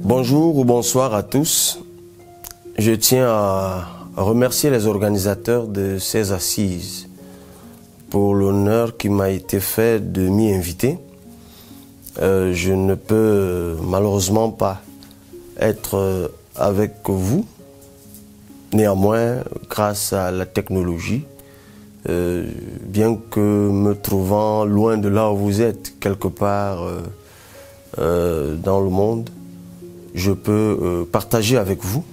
Bonjour ou bonsoir à tous. Je tiens à remercier les organisateurs de ces assises pour l'honneur qui m'a été fait de m'y inviter. Je ne peux malheureusement pas être avec vous. Néanmoins, grâce à la technologie, bien que me trouvant loin de là où vous êtes, quelque part dans le monde, je peux partager avec vous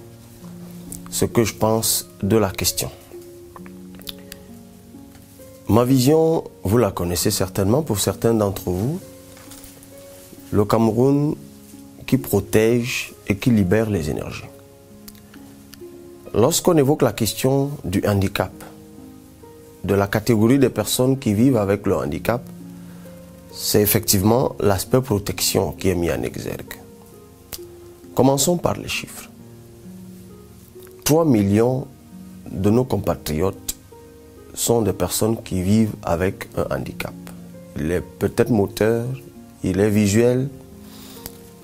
ce que je pense de la question. Ma vision, vous la connaissez certainement pour certains d'entre vous. Le Cameroun qui protège et qui libère les énergies. Lorsqu'on évoque la question du handicap, de la catégorie des personnes qui vivent avec le handicap, c'est effectivement l'aspect protection qui est mis en exergue. Commençons par les chiffres. 3 millions de nos compatriotes sont des personnes qui vivent avec un handicap. Il est peut-être moteur, il est visuel,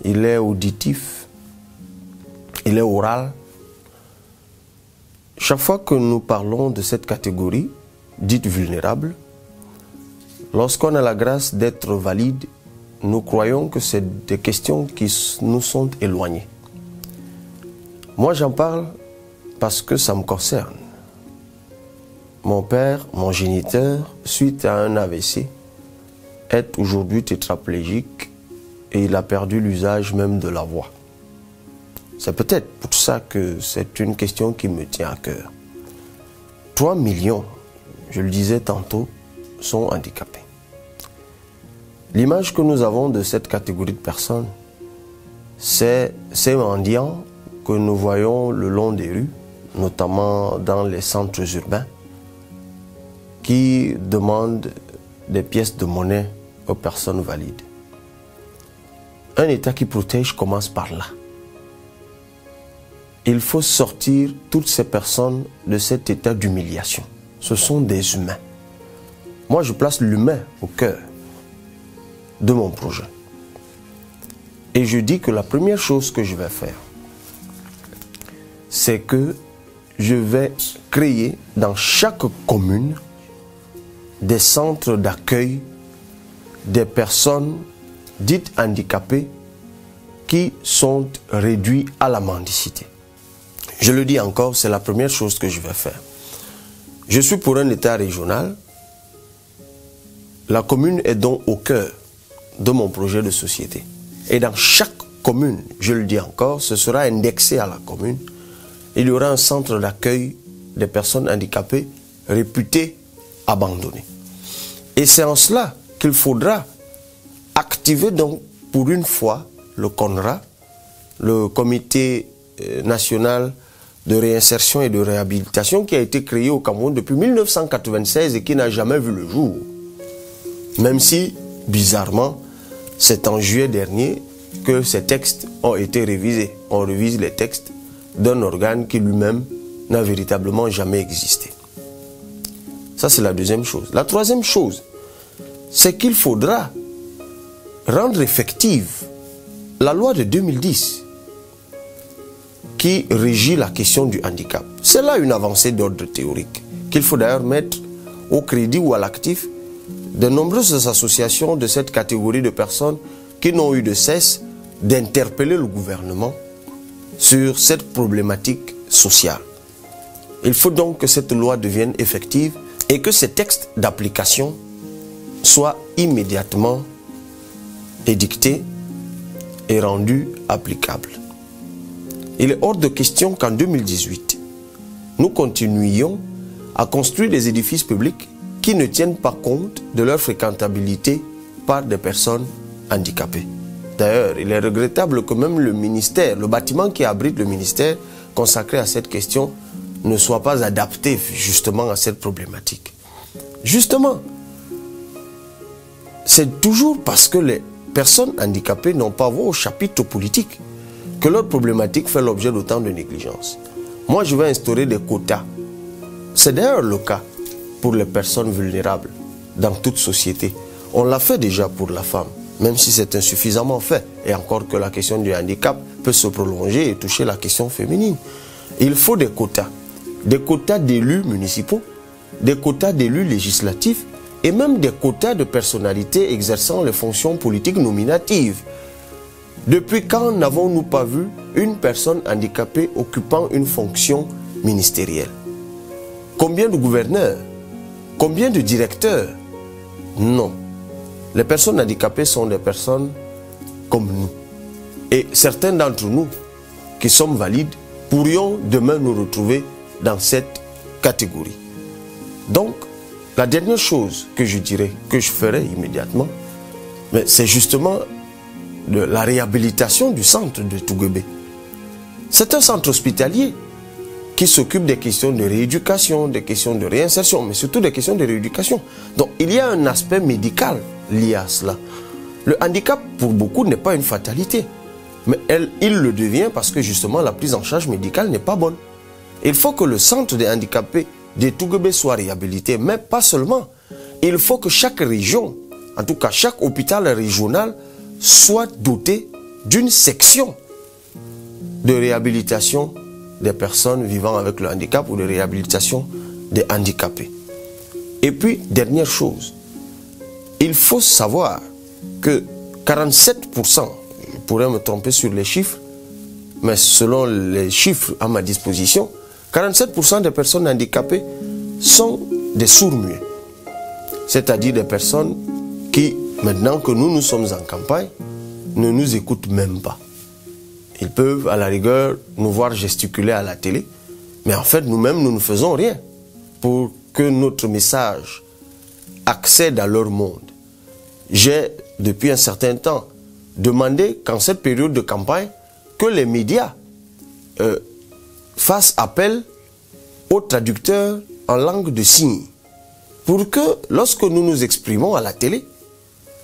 il est auditif, il est oral. Chaque fois que nous parlons de cette catégorie, dite vulnérable, lorsqu'on a la grâce d'être valide, nous croyons que c'est des questions qui nous sont éloignées. Moi, j'en parle parce que ça me concerne. Mon père, mon géniteur, suite à un AVC, est aujourd'hui tétraplégique et il a perdu l'usage même de la voix. C'est peut-être pour ça que c'est une question qui me tient à cœur. 3 millions, je le disais tantôt, sont handicapés. L'image que nous avons de cette catégorie de personnes, c'est ces mendiants que nous voyons le long des rues, notamment dans les centres urbains, qui demandent des pièces de monnaie aux personnes valides. Un État qui protège commence par là. Il faut sortir toutes ces personnes de cet état d'humiliation. Ce sont des humains. Moi, je place l'humain au cœur de mon projet. Et je dis que la première chose que je vais faire, c'est que je vais créer dans chaque commune des centres d'accueil des personnes dites handicapées qui sont réduits à la mendicité. Je le dis encore, c'est la première chose que je vais faire. Je suis pour un État régional. La commune est donc au cœur de mon projet de société. Et dans chaque commune, je le dis encore, ce sera indexé à la commune. Il y aura un centre d'accueil des personnes handicapées réputé abandonné. Et c'est en cela qu'il faudra activer donc pour une fois le CONRA, le Comité national de réinsertion et de réhabilitation qui a été créé au Cameroun depuis 1996 et qui n'a jamais vu le jour. Même si, bizarrement, c'est en juillet dernier que ces textes ont été révisés. On révise les textes d'un organe qui lui-même n'a véritablement jamais existé. Ça, c'est la deuxième chose. La troisième chose, c'est qu'il faudra rendre effective la loi de 2010 qui régit la question du handicap. C'est là une avancée d'ordre théorique qu'il faut d'ailleurs mettre au crédit ou à l'actif de nombreuses associations de cette catégorie de personnes qui n'ont eu de cesse d'interpeller le gouvernement sur cette problématique sociale. Il faut donc que cette loi devienne effective et que ces textes d'application soient immédiatement édictés et rendus applicables. Il est hors de question qu'en 2018, nous continuions à construire des édifices publics qui ne tiennent pas compte de leur fréquentabilité par des personnes handicapées. D'ailleurs, il est regrettable que même le ministère, le bâtiment qui abrite le ministère consacré à cette question, ne soit pas adapté justement à cette problématique. Justement, c'est toujours parce que les personnes handicapées n'ont pas voix au chapitre politique que leur problématique fait l'objet d'autant de négligence. Moi, je vais instaurer des quotas. C'est d'ailleurs le cas pour les personnes vulnérables dans toute société. On l'a fait déjà pour la femme, même si c'est insuffisamment fait. Et encore que la question du handicap peut se prolonger et toucher la question féminine. Il faut des quotas d'élus municipaux, des quotas d'élus législatifs et même des quotas de personnalités exerçant les fonctions politiques nominatives. Depuis quand n'avons-nous pas vu une personne handicapée occupant une fonction ministérielle? Combien de gouverneurs? Combien de directeurs? Non. Les personnes handicapées sont des personnes comme nous. Et certains d'entre nous qui sommes valides pourrions demain nous retrouver dans cette catégorie. Donc, la dernière chose que je dirais, que je ferai immédiatement, c'est justement de la réhabilitation du centre de Touguébé. C'est un centre hospitalier qui s'occupe des questions de rééducation, des questions de réinsertion, mais surtout des questions de rééducation. Donc, il y a un aspect médical lié à cela. Le handicap, pour beaucoup, n'est pas une fatalité. Mais il le devient parce que justement, la prise en charge médicale n'est pas bonne. Il faut que le centre des handicapés de Touguébé soit réhabilité, mais pas seulement. Il faut que chaque région, en tout cas chaque hôpital régional, soit doté d'une section de réhabilitation des personnes vivant avec le handicap ou de réhabilitation des handicapés. Et puis, dernière chose, il faut savoir que 47%, je pourrais me tromper sur les chiffres, mais selon les chiffres à ma disposition, 47% des personnes handicapées sont des sourds-muets. C'est-à-dire des personnes qui, maintenant que nous sommes en campagne, ne nous écoutent même pas. Ils peuvent, à la rigueur, nous voir gesticuler à la télé, mais en fait, nous-mêmes, nous ne faisons rien pour que notre message accède à leur monde. J'ai, depuis un certain temps, demandé qu'en cette période de campagne, que les médias fassent appel aux traducteurs en langue de signes, pour que, lorsque nous nous exprimons à la télé,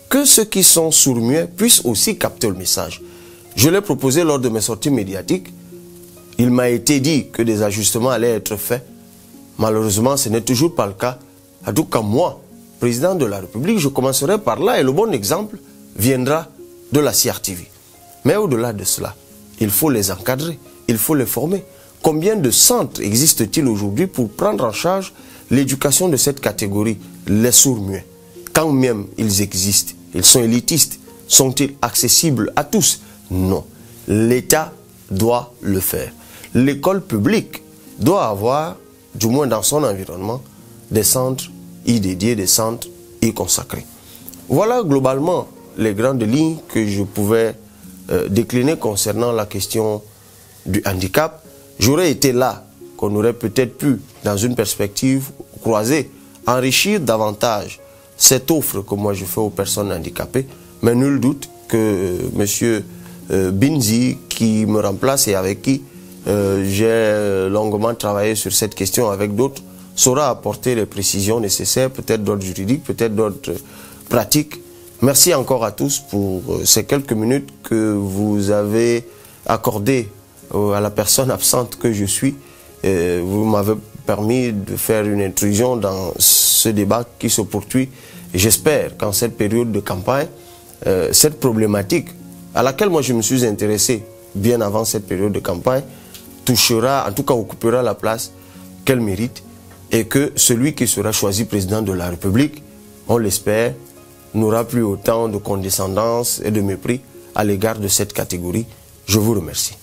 que ceux qui sont sourds-muets puissent aussi capter le message. Je l'ai proposé lors de mes sorties médiatiques. Il m'a été dit que des ajustements allaient être faits. Malheureusement, ce n'est toujours pas le cas. En tout cas, moi, président de la République, je commencerai par là et le bon exemple viendra de la CRTV. Mais au-delà de cela, il faut les encadrer, il faut les former. Combien de centres existent-ils aujourd'hui pour prendre en charge l'éducation de cette catégorie, les sourds-muets? Quand même ils existent, ils sont élitistes, sont-ils accessibles à tous? Non. L'État doit le faire. L'école publique doit avoir, du moins dans son environnement, des centres y dédiés, des centres y consacrés. Voilà globalement les grandes lignes que je pouvais décliner concernant la question du handicap. J'aurais été là, qu'on aurait peut-être pu, dans une perspective croisée, enrichir davantage cette offre que moi je fais aux personnes handicapées, mais nul doute que M. Binzi, qui me remplace et avec qui j'ai longuement travaillé sur cette question avec d'autres, saura apporter les précisions nécessaires, peut-être d'ordre juridique, peut-être d'ordre pratique. Merci encore à tous pour ces quelques minutes que vous avez accordées à la personne absente que je suis. Vous m'avez permis de faire une intrusion dans ce débat qui se poursuit. J'espère qu'en cette période de campagne, cette problématique à laquelle moi je me suis intéressé bien avant cette période de campagne, touchera, en tout cas occupera la place qu'elle mérite, et que celui qui sera choisi président de la République, on l'espère, n'aura plus autant de condescendance et de mépris à l'égard de cette catégorie. Je vous remercie.